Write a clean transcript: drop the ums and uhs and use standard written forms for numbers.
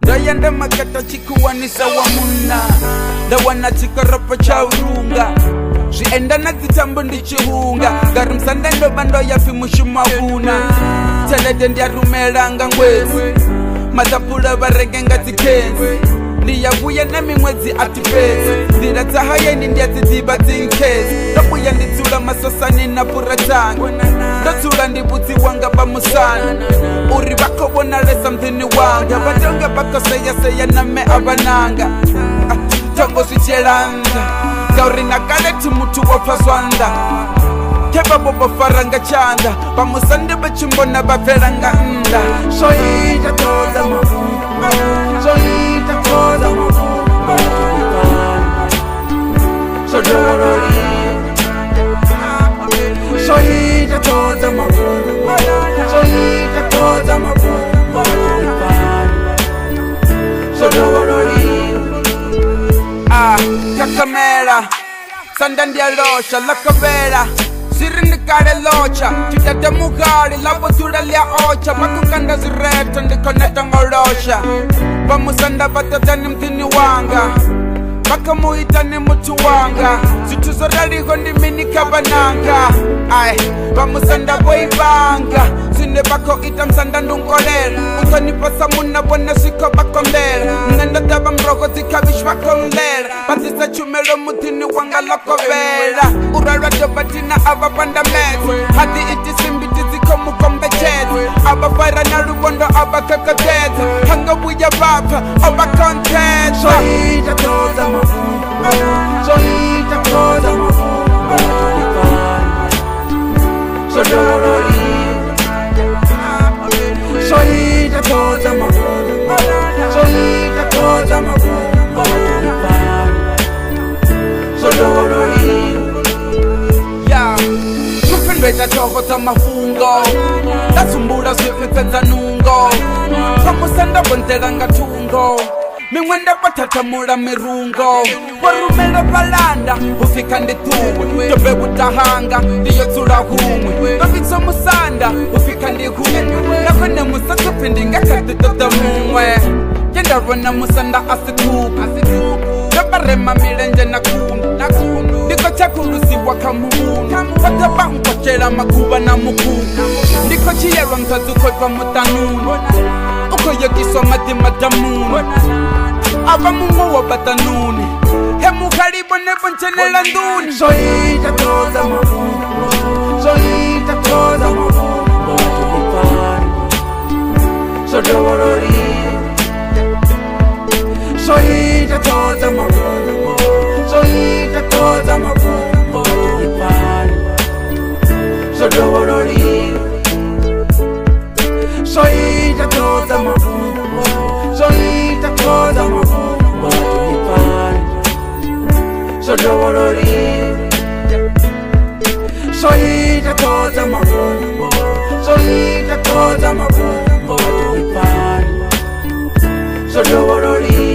Ndayenda makata chikuwa ni sawa muna Ndawana chikoropo cha urunga Shienda na zitambu ndi chihunga Gari msanda ndo bando ya fimushuma huna Chalete ndia rumelanga ngwezi Mazapula baregenga zikenzi Ndiyavuye na mimwezi atipezi Zira tahayeni ndia ziziba zinkezi Ndabuya ndizula masosani na puratanga Ndazula ndibuzi wanga bamusana Uri bako bona lesa mthini wanga Badonga bako seya na me abananga Tongo swichelanga Gauri na galeti mutu wafaswanda Keba bobo faranga chanda Bamusande bachimbona bafelanga nda Shoita toza mafunga Shoita toza mafunga Sodorori Shoita toza mafunga Shoita toza mafunga Sodorori Kakamela Sanda ndia losha lakavela Sirini kare locha Chitete mugari labo turalia ocha Makukanda zireto ndikoneta ngorosha Bamusanda batatani mthini wanga Bakamuhitani mutu wanga Situzoraliho ndimini kabananga Ay, bamusanda boibanga Sine bako ita msanda ndungolela Utani pasa muna wana siko bakombela Nenda daba mrogo zikabish bakombela Batisa chumelo mutini wanga lokovela Urara dobatina aba panda mezi Hadi iti simbiti ziko mukombe chezi Aba fara na rubondo aba kakatezi Hanga buya bapa aba kontezi Shoita toza mafunga Shoita toza mafunga Sodorori Shoita toza mafunga Shoita toza mafunga Sodorori Ya Chupinbeta choko za mafungo Tasumbula swififenza nungo Kamusanda bontelanga tungo Miwenda patatamura mirungo Warumela balanda Ufika ndituwe Tobe utahanga Ndiyo tsula humwe Navitso musanda Ufika ndihumwe Nakone musasa pindinga katitata mumwe Yenda rona musanda asituku Nabarema milenje na kundu Ndiko chakulusi waka muhunu Fataba mkochela makuba na mukuku Ndiko chiyerwa mtazu kwa mutanunu Uko yekiswa madima damunu Aba mungu wa batanuni Hemu karibu nebo nchenela nduni Shoita toza mafunga Shoita toza mafunga Sodorori Shoita toza mafunga Shoita toza mafunga Sodorori Shoita toza mafunga Shoita toza mafunga Sodorori Shoita toza mafunga Shoita toza mafunga Sodorori